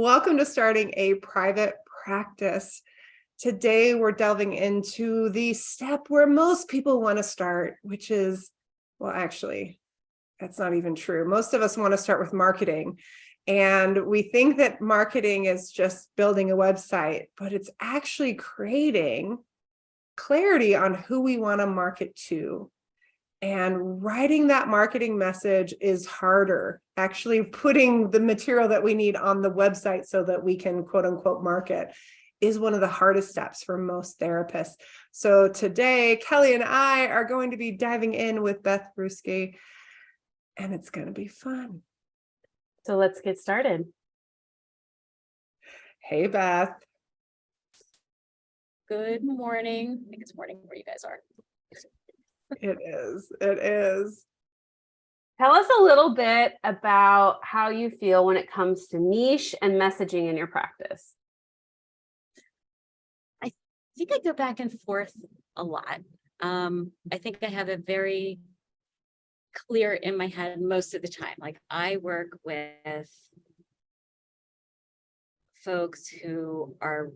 Welcome to starting a private practice. Today, we're delving into the step where most people want to start, which is, well, actually, that's not even true. Most of us want to start with marketing. And we think that marketing is just building a website, but it's actually creating clarity on who we want to market to. And writing that marketing message is harder. Actually putting the material that we need on the website so that we can quote unquote market is one of the hardest steps for most therapists. So today, Kelly and I are going to be diving in with Beth Bruschi, and it's going to be fun. So let's get started. Hey, Beth. Good morning. I think it's morning where you guys are. It is. It is. Tell us a little bit about how you feel when it comes to niche and messaging in your practice. I think I go back and forth a lot. I think I have it very clear in my head most of the time. Like, I work with folks who are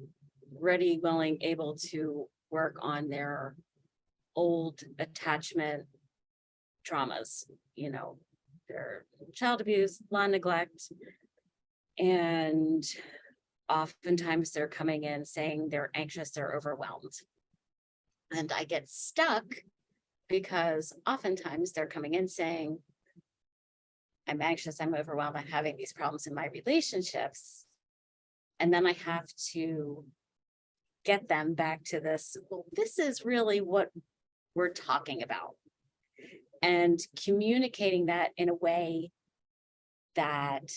ready, willing, able to work on their old attachment traumas, their child abuse, law neglect, and oftentimes they're coming in saying they're anxious, they're overwhelmed. And I get stuck because oftentimes they're coming in saying, I'm anxious, I'm overwhelmed, I'm having these problems in my relationships. And then I have to get them back to this, well, this is really what we're talking about, and communicating that in a way that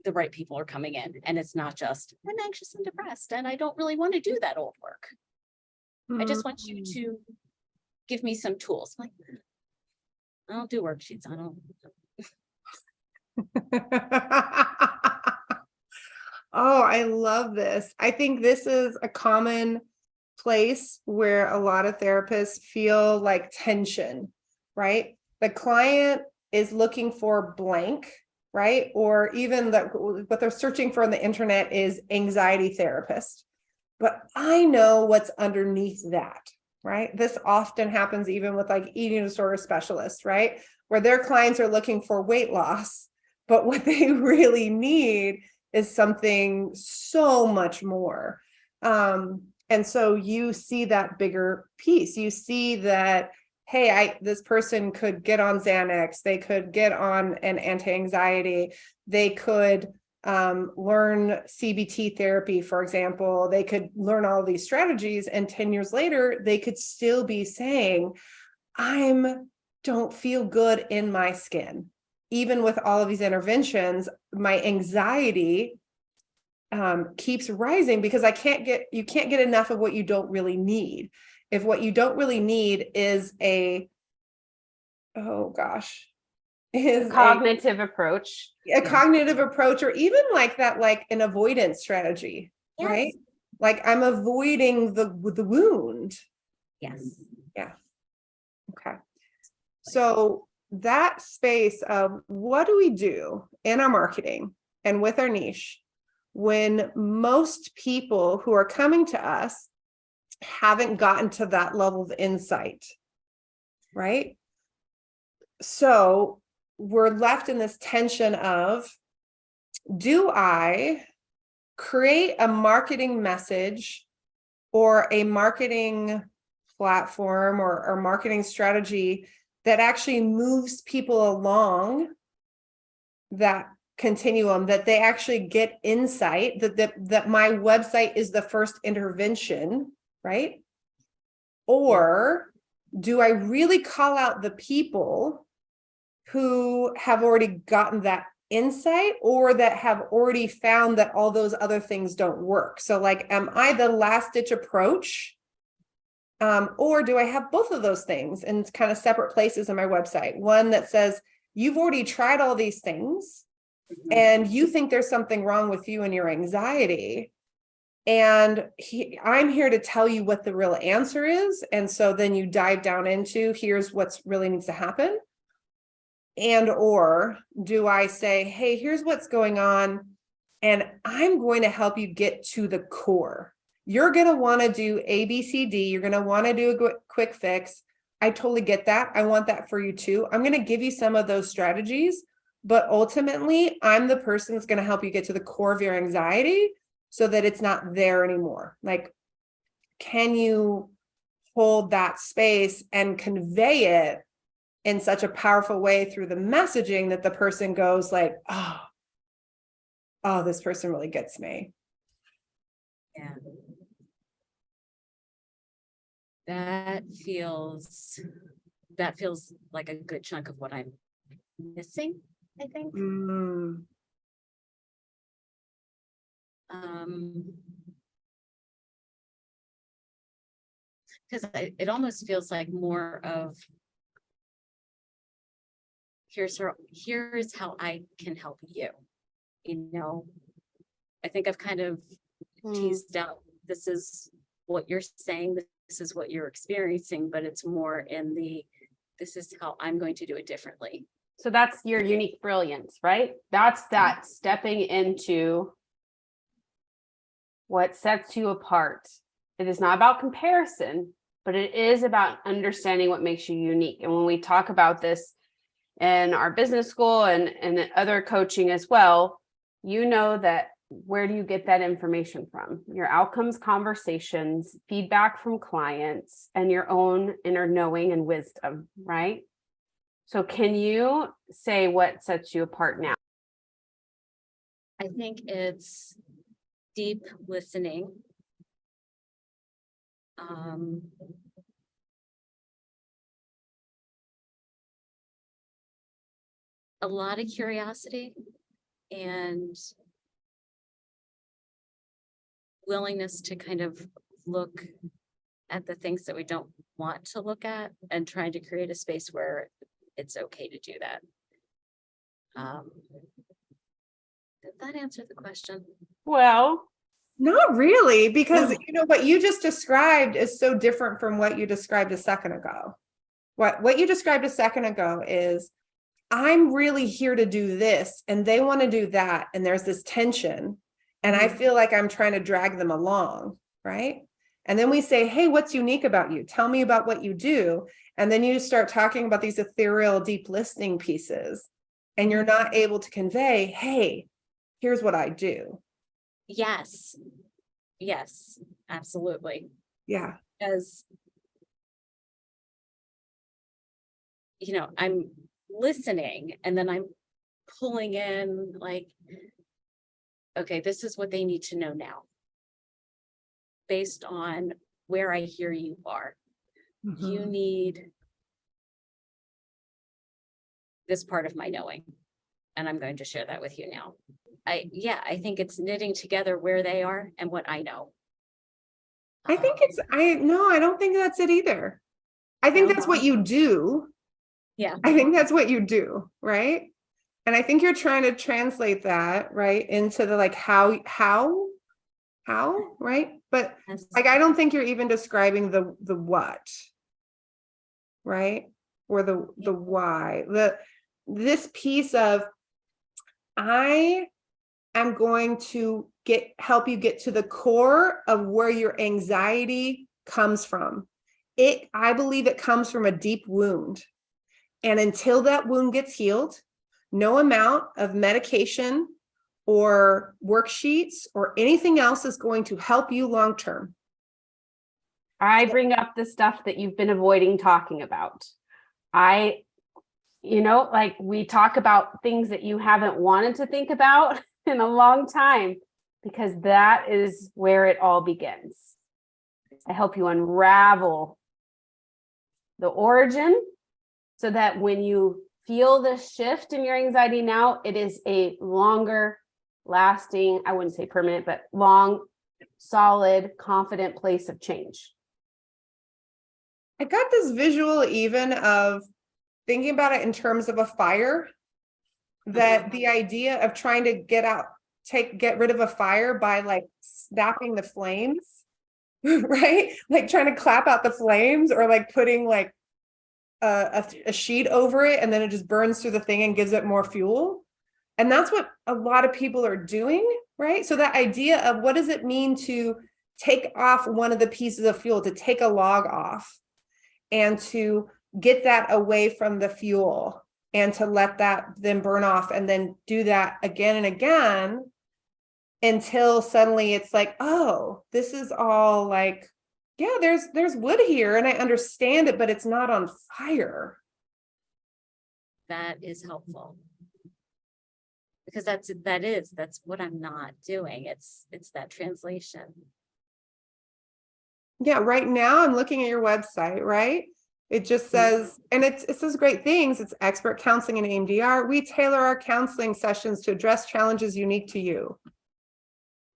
the right people are coming in, and it's not just, I'm anxious and depressed and I don't really want to do that old work. I just want you to give me some tools. I'm like, I don't do worksheets. I don't. Oh, I love this. I think this is a common place where a lot of therapists feel like tension, right? The client is looking for blank, right? Or even what they're searching for on the internet is anxiety therapist. But I know what's underneath that, right? This often happens even with like eating disorder specialists, right? Where their clients are looking for weight loss, but what they really need is something so much more. And so you see that bigger piece. You see that, hey, this person could get on Xanax, they could get on an anti-anxiety, they could learn CBT therapy, for example, they could learn all these strategies, and 10 years later, they could still be saying, don't feel good in my skin. Even with all of these interventions, my anxiety keeps rising because you can't get enough of what you don't really need. If what you don't really need is is Cognitive approach. A cognitive approach, or even like that, like an avoidance strategy, yes. Right? Like I'm avoiding the wound. Yes. Yeah. Okay. So that space of what do we do in our marketing and with our niche when most people who are coming to us haven't gotten to that level of insight, right? So we're left in this tension of, do I create a marketing message or a marketing platform or marketing strategy that actually moves people along that continuum, that they actually get insight, that my website is the first intervention, right? Or do I really call out the people who have already gotten that insight, or that have already found that all those other things don't work? So like, am I the last ditch approach? Or do I have both of those things in kind of separate places in my website? One that says, you've already tried all these things and you think there's something wrong with you and your anxiety. And I'm here to tell you what the real answer is. And so then you dive down into, here's what's really needs to happen. And or do I say, hey, here's what's going on. and I'm going to help you get to the core. You're going to want to do A, B, C, D. You're going to want to do a quick fix. I totally get that. I want that for you too. I'm going to give you some of those strategies, but ultimately, I'm the person that's going to help you get to the core of your anxiety so that it's not there anymore. Like, can you hold that space and convey it in such a powerful way through the messaging that the person goes like, oh, this person really gets me. Yeah. That feels like a good chunk of what I'm missing, I think. Because it almost feels like more of here's how I can help you. You know, I think I've kind of teased out, this is what you're saying, this is what you're experiencing, but it's more in this is how I'm going to do it differently. So that's your unique brilliance, right? That's that stepping into what sets you apart. It is not about comparison, but it is about understanding what makes you unique. And when we talk about this in our business school and other coaching as well, you know that where do you get that information from? Your outcomes, conversations, feedback from clients, and your own inner knowing and wisdom, right? So can you say what sets you apart now? I think it's deep listening. A lot of curiosity and willingness to kind of look at the things that we don't want to look at and trying to create a space where it's okay to do that. Did that answer the question? Well, not really, because what you just described is so different from what you described a second ago. What you described a second ago is, I'm really here to do this and they want to do that, and there's this tension and I feel like I'm trying to drag them along, right? And then we say, hey, what's unique about you? Tell me about what you do. And then you start talking about these ethereal, deep listening pieces, and you're not able to convey, hey, here's what I do. Yes, absolutely. Yeah. Because, I'm listening and then I'm pulling in like, okay, this is what they need to know now based on where I hear you are. You need this part of my knowing, and I'm going to share that with you now. I think it's knitting together where they are and what I know. I don't think that's it either. I think that's what you do. Yeah. I think that's what you do, right? And I think you're trying to translate that, right, into the like how, right? But like, I don't think you're even describing the what, right? Or the why. This piece of, I am going to help you get to the core of where your anxiety comes from. I believe it comes from a deep wound. And until that wound gets healed, no amount of medication or worksheets or anything else is going to help you long term. I bring up the stuff that you've been avoiding talking about. Like we talk about things that you haven't wanted to think about in a long time, because that is where it all begins. I help you unravel the origin so that when you feel the shift in your anxiety now, it is a longer lasting, I wouldn't say permanent, but long, solid, confident place of change. I got this visual even of thinking about it in terms of a fire, that the idea of trying to get rid of a fire by like snapping the flames, right? Like trying to clap out the flames, or like putting like a sheet over it, and then it just burns through the thing and gives it more fuel. And that's what a lot of people are doing, right? So that idea of what does it mean to take off one of the pieces of fuel, to take a log off and to get that away from the fuel and to let that then burn off and then do that again and again until suddenly it's like, oh, this is all like, yeah, there's wood here and I understand it, but it's not on fire. That is helpful. Because that's what I'm not doing. It's that translation. Yeah, right now I'm looking at your website, right? It just says, and it says great things. It's expert counseling and EMDR. We tailor our counseling sessions to address challenges unique to you.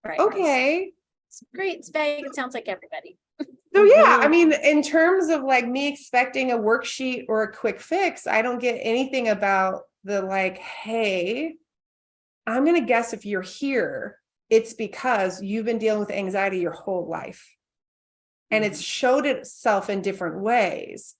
Right. Okay. It's great. It's vague. It sounds like everybody. So yeah, I mean, in terms of like me expecting a worksheet or a quick fix, I don't get anything about the like, hey, I'm going to guess if you're here, it's because you've been dealing with anxiety your whole life. And it's showed itself in different ways.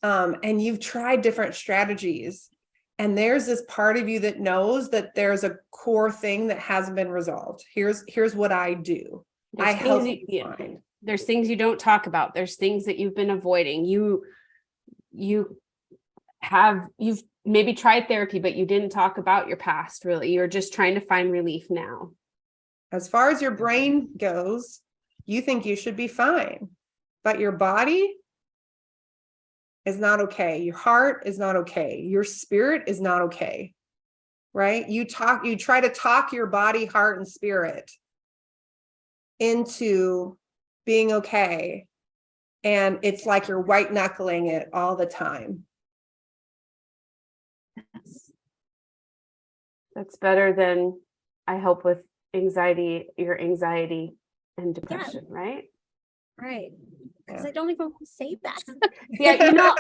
And you've tried different strategies. And there's this part of you that knows that there's a core thing that hasn't been resolved. Here's what I do. I help you find. There's things you don't talk about. There's things that you've been avoiding. You've maybe tried therapy, but you didn't talk about your past, really. You're just trying to find relief now. As far as your brain goes, you think you should be fine, but your body is not okay. Your heart is not okay. Your spirit is not okay, right? You try to talk your body, heart, and spirit into being okay. And it's like you're white knuckling it all the time. That's better than I help with your anxiety and depression, right? Right. Because I don't even want to say that. Yeah,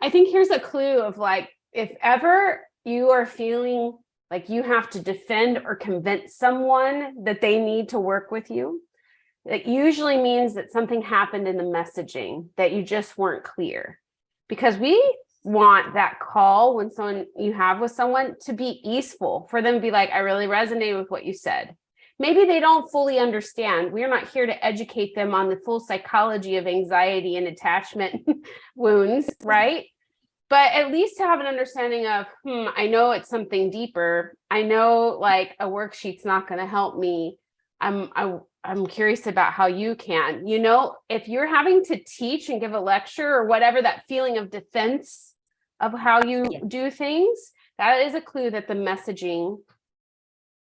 I think here's a clue of like, if ever you are feeling like you have to defend or convince someone that they need to work with you, it usually means that something happened in the messaging that you just weren't clear. Because we want that call when you have with someone to be easeful, for them to be like, I really resonate with what you said. Maybe they don't fully understand. We're not here to educate them on the full psychology of anxiety and attachment wounds, right? But at least to have an understanding of, I know it's something deeper. I know like a worksheet's not going to help me. I'm curious about how you can. If you're having to teach and give a lecture or whatever, that feeling of defense of how you do things, that is a clue that the messaging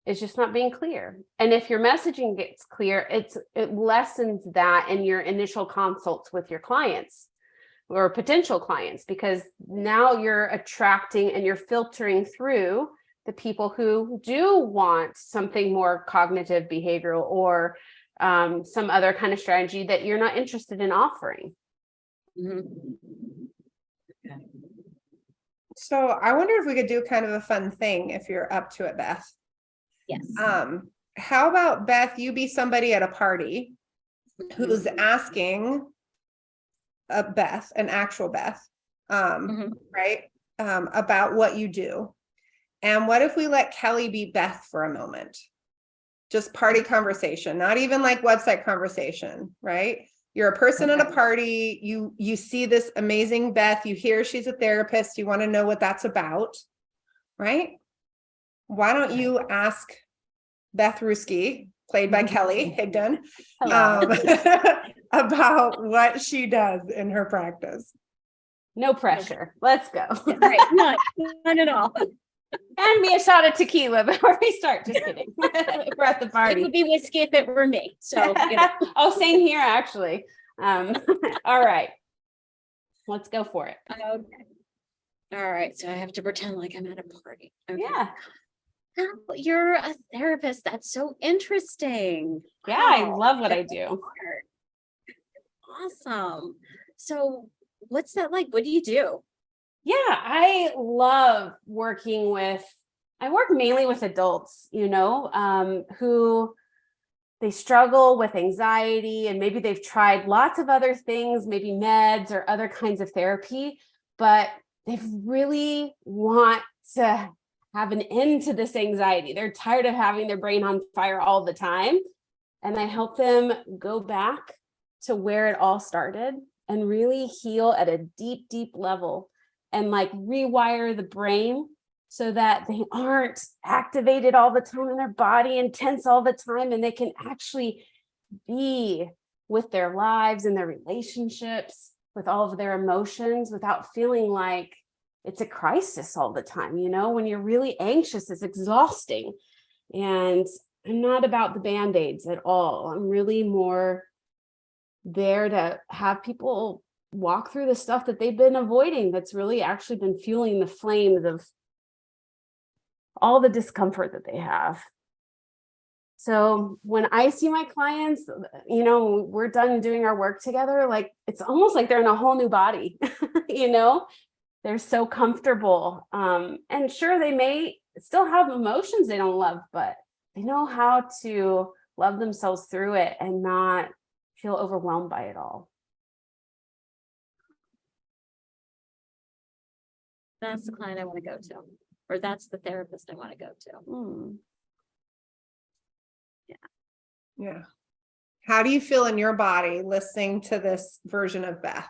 is just not being clear. And if your messaging gets clear, it lessens that in your initial consults with your clients or potential clients, because now you're attracting and you're filtering through the people who do want something more cognitive behavioral or some other kind of strategy that you're not interested in offering. Okay. So I wonder if we could do kind of a fun thing if you're up to it, Beth. Yes. How about, Beth, you be somebody at a party who's asking Beth, an actual Beth, right, about what you do. And what if we let Kelly be Beth for a moment? Just party conversation, not even like website conversation, right? You're a person at a party, you see this amazing Beth, you hear she's a therapist, you want to know what that's about, right? Why don't you ask Beth Ruski, played by Kelly Higdon, about what she does in her practice? No pressure. Let's go. Right. Not at all. And me a shot of tequila before we start. Just kidding. We're at the party. It would be whiskey if it were me. So, Oh, same here, actually. All right. Let's go for it. Okay. All right. So I have to pretend like I'm at a party. Okay. Yeah. Oh, you're a therapist. That's so interesting. Yeah, I Wow. love what I do. Awesome. So what's that like? What do you do? Yeah, I love working I work mainly with adults, who they struggle with anxiety and maybe they've tried lots of other things, maybe meds or other kinds of therapy, but they really want to have an end to this anxiety. They're tired of having their brain on fire all the time. And I help them go back to where it all started and really heal at a deep, deep level and like rewire the brain so that they aren't activated all the time in their body and tense all the time, and they can actually be with their lives and their relationships, with all of their emotions without feeling like it's a crisis all the time. You know, when you're really anxious, it's exhausting. And I'm not about the Band-Aids at all. I'm really more there to have people walk through the stuff that they've been avoiding that's really actually been fueling the flames of all the discomfort that they have. So when I see my clients, you know, we're done doing our work together, like it's almost like they're in a whole new body, you know, they're so comfortable. And sure, they may still have emotions they don't love, but they know how to love themselves through it and not feel overwhelmed by it all. That's the client I want to go to, or that's the therapist I want to go to. Yeah. How do you feel in your body listening to this version of Beth?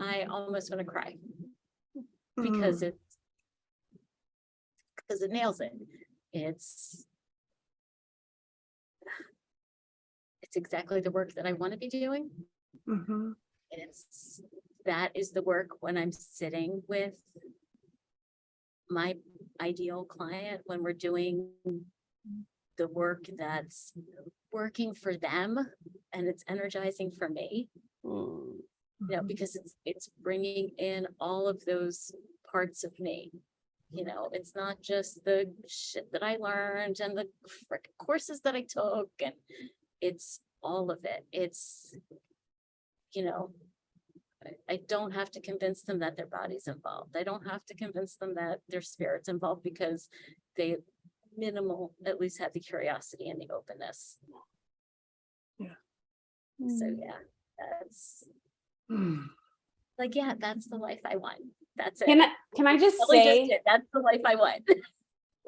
I almost want to cry because it nails it. It's exactly the work that I want to be doing. That is the work when I'm sitting with my ideal client, when we're doing the work that's working for them and it's energizing for me. You know, because it's bringing in all of those parts of me. You know, it's not just the shit that I learned and the frickin' courses that I took, and it's all of it. It's, you know, I don't have to convince them that their body's involved. I don't have to convince them that their spirit's involved, because they at least have the curiosity and the openness. Yeah. So yeah, that's like, yeah, that's the life I want. That's it. Can I just Ellie say, did. That's the life I want.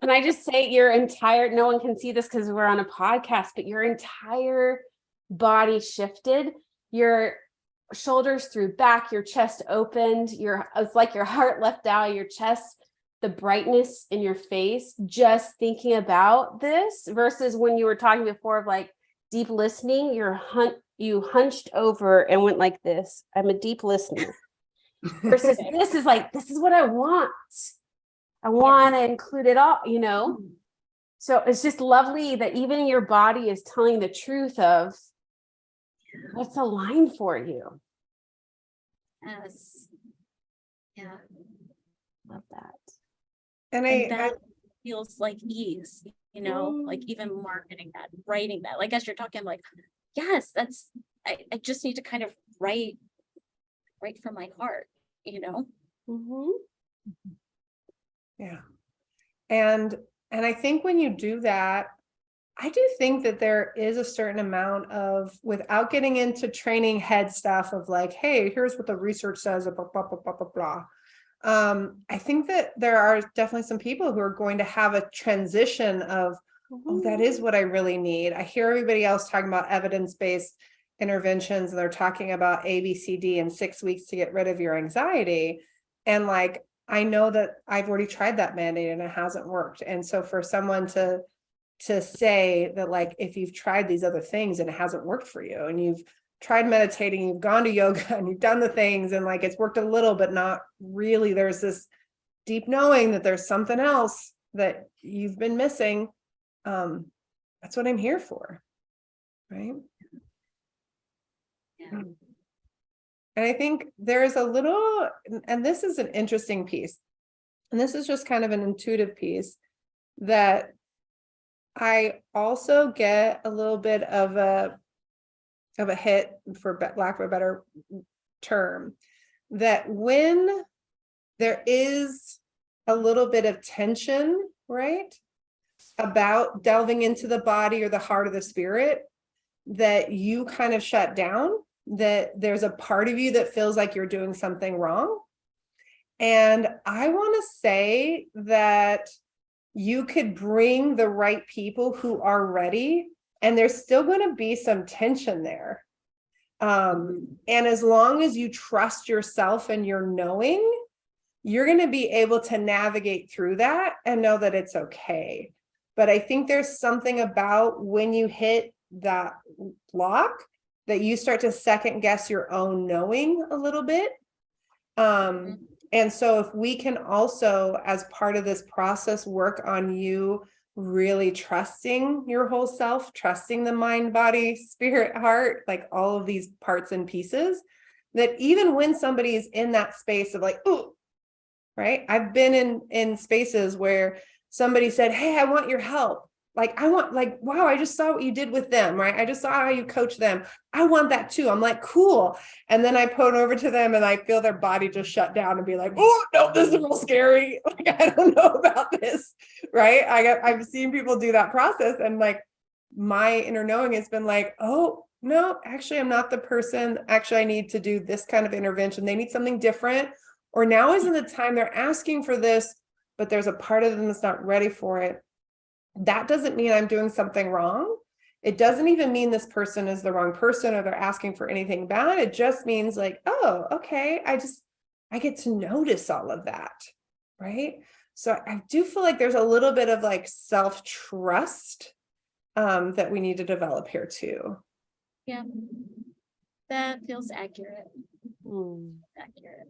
can I just say your entire, no one can see this because we're on a podcast, but your entire body shifted. Your shoulders through back, your chest opened, it's like your heart left out of your chest, the brightness in your face, just thinking about this, versus when you were talking before of like deep listening, you hunched over and went like this. I'm a deep listener. Versus this is like, this is what I want. I want to include it all, you know? So it's just lovely that even your body is telling the truth of what's aligned for you. Yes. Yeah. Love that. And that feels like ease, you know, like even marketing that, writing that, like as you're talking, I'm like, yes, I just need to kind of write from my heart, you know? Yeah. And I think when you do that, I do think that there is a certain amount of, without getting into training head stuff of like, hey, here's what the research says, blah, blah, blah, blah, blah, blah. I think that there are definitely some people who are going to have a transition of, oh, that is what I really need. I hear everybody else talking about evidence-based interventions, and they're talking about ABCD in 6 weeks to get rid of your anxiety. And like, I know that I've already tried that Band-Aid and it hasn't worked. And so for someone to say that, like, if you've tried these other things and it hasn't worked for you, and you've tried meditating, you've gone to yoga and you've done the things and like it's worked a little, but not really, there's this deep knowing that there's something else that you've been missing. That's what I'm here for. Right. Yeah. And I think there's a little, and this is an interesting piece, and this is just kind of an intuitive piece, that I also get a little bit of a hit, for lack of a better term, that when there is a little bit of tension, right, about delving into the body or the heart or the spirit, that you kind of shut down, that there's a part of you that feels like you're doing something wrong. And I want to say that you could bring the right people who are ready, and there's still going to be some tension there. And as long as you trust yourself and your knowing, you're going to be able to navigate through that and know that it's okay. But I think there's something about when you hit that block that you start to second guess your own knowing a little bit. And so if we can also, as part of this process, work on you really trusting your whole self, trusting the mind, body, spirit, heart, like all of these parts and pieces, that even when somebody is in that space of like, oh, right? I've been in spaces where somebody said, hey, I want your help. Like, wow, I just saw what you did with them, right? I just saw how you coach them. I want that too. I'm like, cool. And then I point over to them and I feel their body just shut down and be like, oh, no, this is real scary. Like, I don't know about this, right? I've seen people do that process, and like my inner knowing has been like, oh, no, actually, I'm not the person. Actually, I need to do this kind of intervention. They need something different. Or now isn't the time, they're asking for this, but there's a part of them that's not ready for it. That doesn't mean I'm doing something wrong. It doesn't even mean this person is the wrong person or they're asking for anything bad. It just means like, oh, okay, I get to notice all of that, right? So I do feel like there's a little bit of like self-trust that we need to develop here too. Yeah, that feels accurate. Accurate.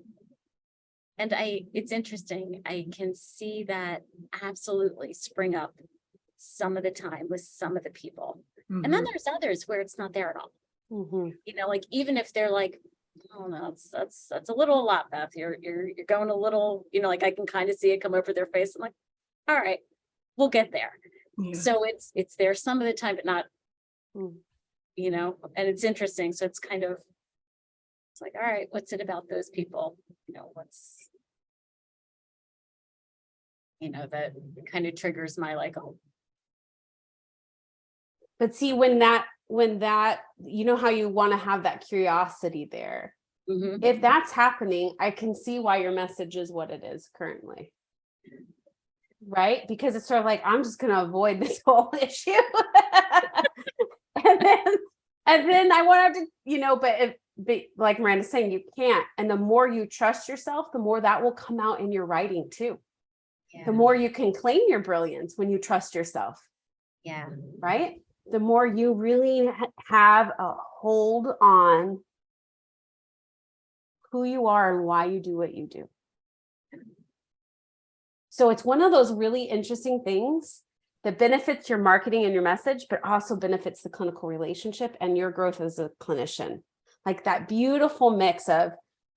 And it's interesting. I can see that absolutely spring up some of the time with some of the people. And then there's others where it's not there at all. You know, like even if they're like, oh no, that's a little a lot, Beth. You're going a little, you know, like I can kind of see it come over their face. I'm like, all right, we'll get there. Yeah. So it's there some of the time, but not, you know, and it's interesting. So it's kind of, it's like, all right, what's it about those people? You know, what's, you know, that kind of triggers my like, oh. But see, when that, you know how you want to have that curiosity there. If that's happening, I can see why your message is what it is currently. Right? Because it's sort of like, I'm just going to avoid this whole issue. and then I want to, you know, but like Miranda's saying, you can't. And the more you trust yourself, the more that will come out in your writing too. Yeah. The more you can claim your brilliance when you trust yourself. Yeah. Right? The more you really have a hold on who you are and why you do what you do. So it's one of those really interesting things that benefits your marketing and your message, but also benefits the clinical relationship and your growth as a clinician. Like that beautiful mix of,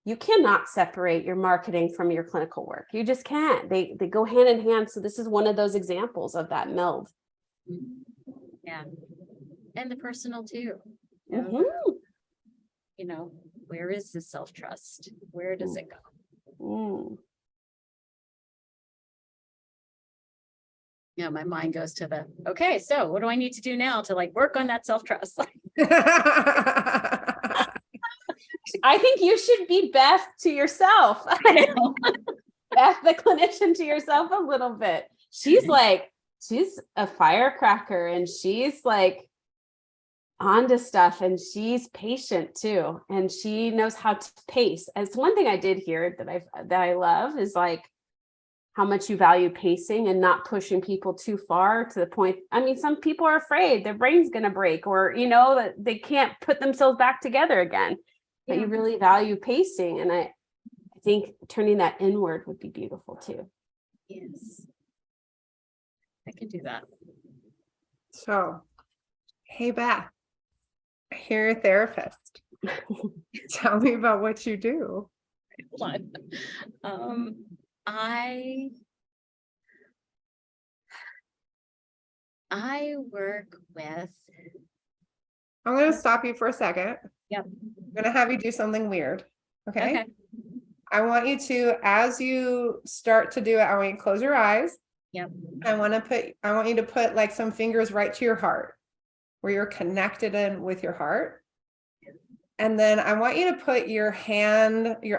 you cannot separate your marketing from your clinical work. You just can't. They go hand in hand. So this is one of those examples of that meld. Yeah. And the personal too. You know, where is the self-trust? Where does it go? You know, my mind goes to the, okay, so what do I need to do now to like work on that self-trust? I think you should be Beth to yourself. Beth, the clinician, to yourself a little bit. She's a firecracker, and she's like onto stuff, and she's patient too, and she knows how to pace. And it's one thing I did hear that I love is like how much you value pacing and not pushing people too far to the point. I mean, some people are afraid their brain's going to break, or, you know, that they can't put themselves back together again, but you really value pacing. And I think turning that inward would be beautiful too. Yes. I can do that. So, hey, Beth, you're a therapist. Tell me about what you do. Hold on. I work with. I'm going to stop you for a second. Yep. I'm going to have you do something weird. Okay. I want you to, as you start to do it, I want you to close your eyes. Yep. I want you to put like some fingers right to your heart, where you're connected in with your heart. And then I want you to put your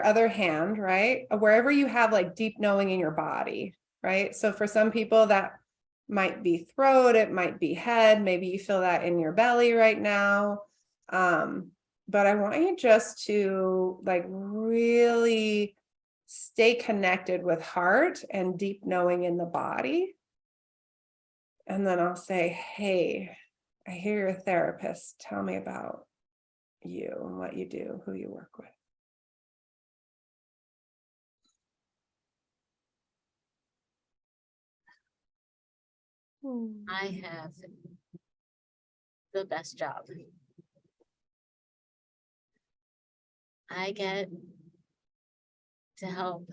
other hand, right, wherever you have like deep knowing in your body. right? So for some people that might be throat, it might be head, maybe you feel that in your belly right now. But I want you just to like really stay connected with heart and deep knowing in the body. And then I'll say, hey, I hear you're a therapist. Tell me about you and what you do, who you work with. I have the best job. I get to help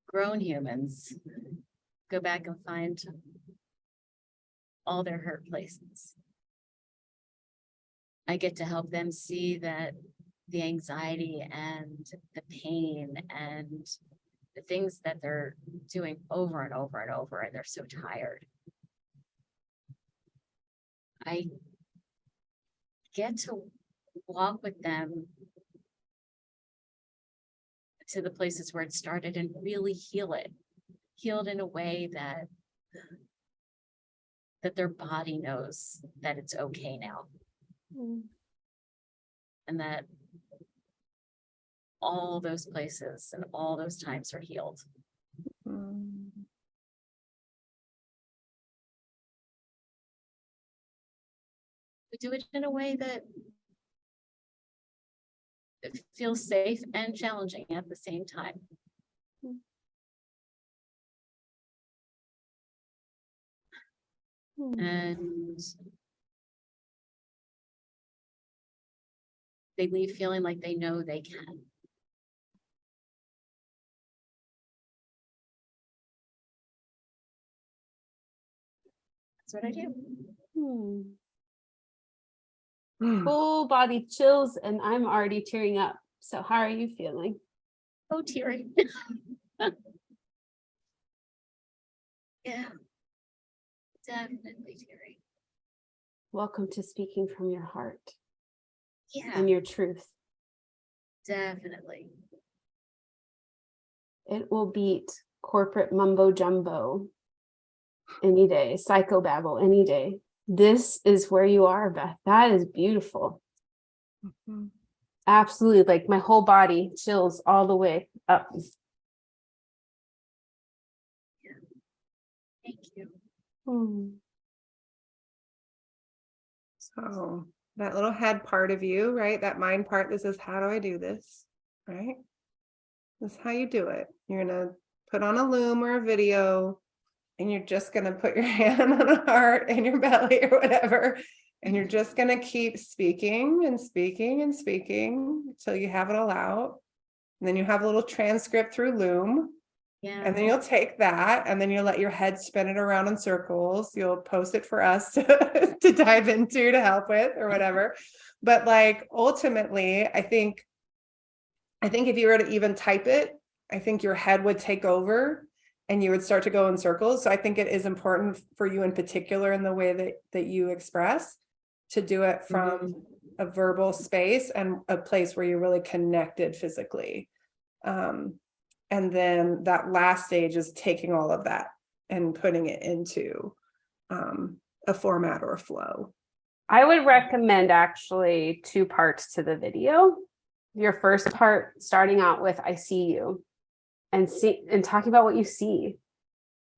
grown humans go back and find all their hurt places. I get to help them see that the anxiety and the pain and the things that they're doing over and over and over, and they're so tired. I get to walk with them to the places where it started and really heal it in a way that their body knows that it's okay now. And that all those places and all those times are healed. We do it in a way that it feels safe and challenging at the same time. And they leave feeling like they know they can. That's what I do. Full body chills, and I'm already tearing up. So how are you feeling? Oh, teary. Yeah, definitely teary. Welcome to speaking from your heart Yeah, and your truth. definitely. It will beat corporate mumbo jumbo any day, psychobabble any day. This is where you are, Beth. That is beautiful. Absolutely. Like my whole body chills all the way up. Yeah. Thank you. So that little head part of you, right? That mind part that says, how do I do this? Right? This is how you do it. You're going to put on a loom or a video, and you're just going to put your hand on a heart in your belly or whatever. And you're just going to keep speaking and speaking and speaking until you have it all out. And then you have a little transcript through Loom. Yeah. And then you'll take that and then you'll let your head spin it around in circles. You'll post it for us to dive into to help with or whatever. But like ultimately, I think if you were to even type it, I think your head would take over and you would start to go in circles. So I think it is important for you in particular in the way that you express to do it from a verbal space and a place where you're really connected physically. And then that last stage is taking all of that and putting it into a format or a flow. I would recommend actually 2 parts to the video. Your first part starting out with I see you and talking about what you see,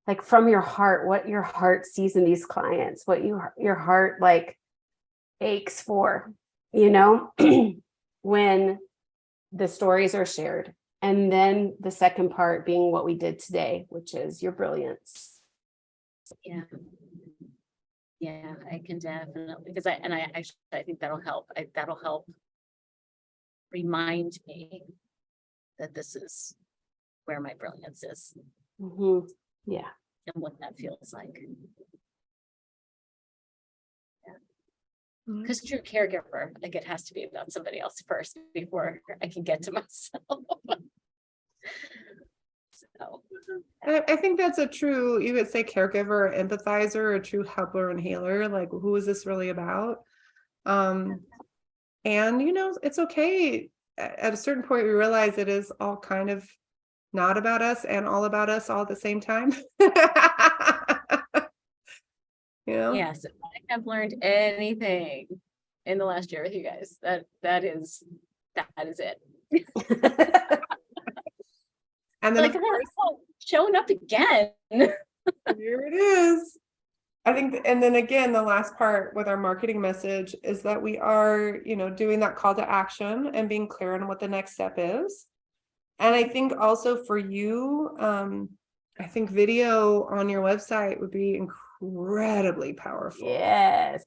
like from your heart, what your heart sees in these clients, what your heart like aches for, when the stories are shared. And then the second part being what we did today, which is your brilliance. Yeah. Yeah, I can definitely, because I think that'll help. That'll help remind me that this is where my brilliance is. Yeah. And what that feels like. Because true caregiver, like it has to be about somebody else first before I can get to myself. So I think that's a true, you could say caregiver, empathizer, a true helper and healer. Like, who is this really about? And it's okay. At a certain point, we realize it is all kind of not about us and all about us all at the same time. You know? Yes, if I have learned anything in the last year with you guys, that is it. And then Like, of course, oh, showing up again. here it is. I think, and then again, the last part with our marketing message is that we are, you know, doing that call to action and being clear on what the next step is. And I think also for you, I think video on your website would be incredibly powerful. Yes.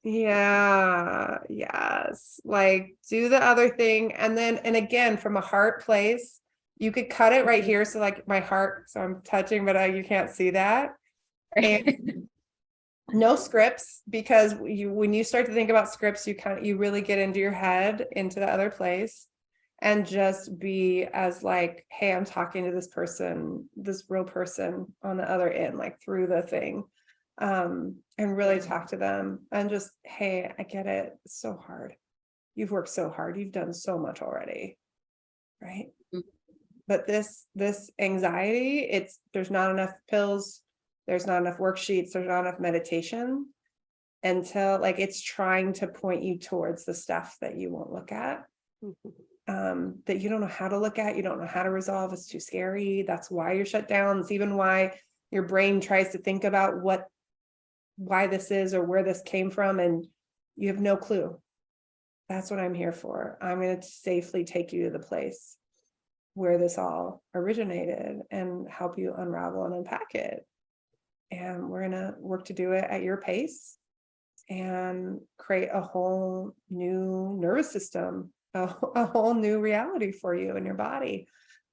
Yeah, yes. Like do the other thing. And then, and again, from a heart place, you could cut it right here. So like my heart, so I'm touching, but you can't see that. And no scripts, because when you start to think about scripts, you really get into your head, into the other place, and just be as like, hey, I'm talking to this person, this real person on the other end, like through the thing, and really talk to them and just, hey, I get it. It's so hard. You've worked so hard. You've done so much already. Right. But this anxiety, there's not enough pills. There's not enough worksheets. There's not enough meditation until like it's trying to point you towards the stuff that you won't look at, that you don't know how to look at. You don't know how to resolve. It's too scary. That's why you're shut down. It's even why your brain tries to think about why this is or where this came from. And you have no clue. That's what I'm here for. I'm going to safely take you to the place where this all originated and help you unravel and unpack it. And we're going to work to do it at your pace and create a whole new nervous system, a whole new reality for you and your body.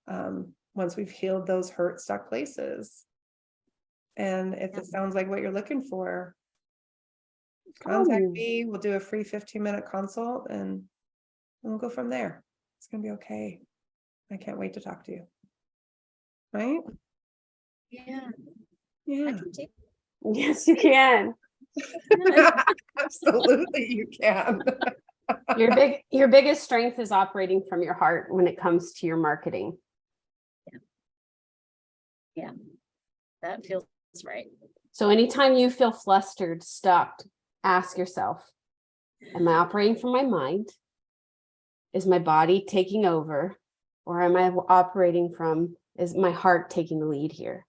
Once we've healed those hurt, stuck places. And if it sounds like what you're looking for, contact me. We'll do a free 15-minute consult and we'll go from there. It's going to be okay. I can't wait to talk to you. Right? Yeah. Yeah. Yes, you can. Absolutely, you can. Your biggest strength is operating from your heart when it comes to your marketing. Yeah. That feels right. So anytime you feel flustered, stuck, ask yourself, am I operating from my mind? Is my body taking over? Or am I operating from, is my heart taking the lead here?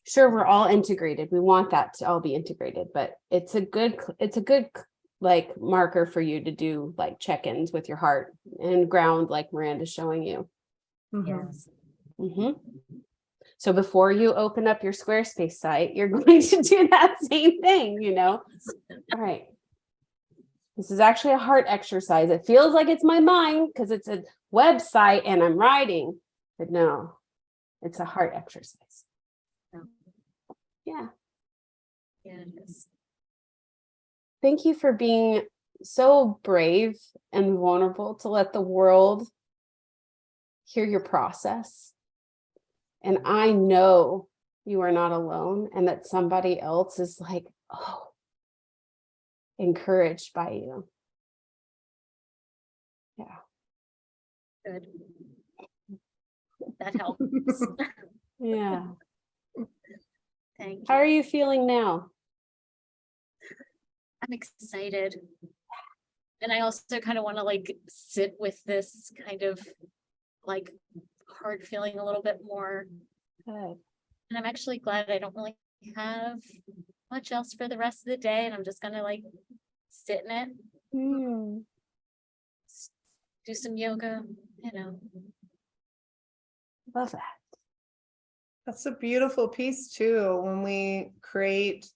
Sure, we're all integrated. We want that to all be integrated, but it's a good like marker for you to do like check-ins with your heart and ground, like Miranda's showing you. Yes. So before you open up your Squarespace site, you're going to do that same thing, you know? All right. This is actually a heart exercise. It feels like it's my mind because it's a website and I'm writing, but no, it's a heart exercise. Yeah. Yeah, it is. Thank you for being so brave and vulnerable to let the world hear your process. And I know you are not alone and that somebody else is like, oh, encouraged by you. Yeah. Good. That helps. Yeah. Thank you. How are you feeling now? I'm excited. And I also kind of want to like sit with this kind of like hard feeling a little bit more. Good. And I'm actually glad I don't really have much else for the rest of the day. And I'm just gonna like sit in it, do some yoga, you know. Love that. That's a beautiful piece too, when we create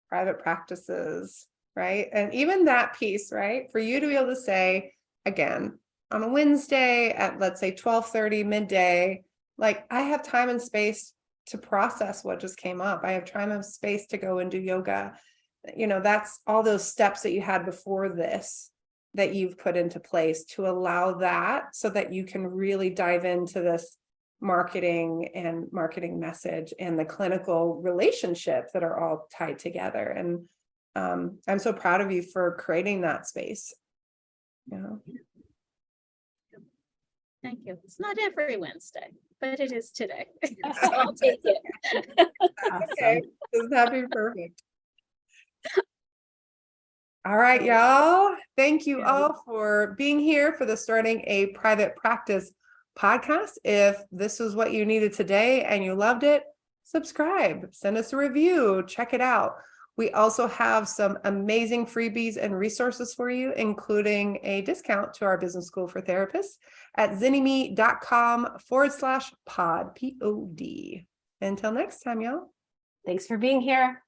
private practices, right? And even that piece, right? For you to be able to say, again, on a Wednesday at, let's say, 12:30 midday, like I have time and space to process what just came up. I have time and space to go and do yoga. You know, that's all those steps that you had before this that you've put into place to allow that so that you can really dive into this marketing and marketing message and the clinical relationships that are all tied together. And I'm so proud of you for creating that space. You know? Thank you. It's not every Wednesday, but it is today. So I'll take it. Okay, doesn't have to be perfect. All right, y'all. Thank you all for being here for the Starting a Private Practice podcast. If this was what you needed today and you loved it, subscribe, send us a review, check it out. We also have some amazing freebies and resources for you, including a discount to our business school for therapists at zynnyme.com/pod, POD. Until next time, y'all. Thanks for being here.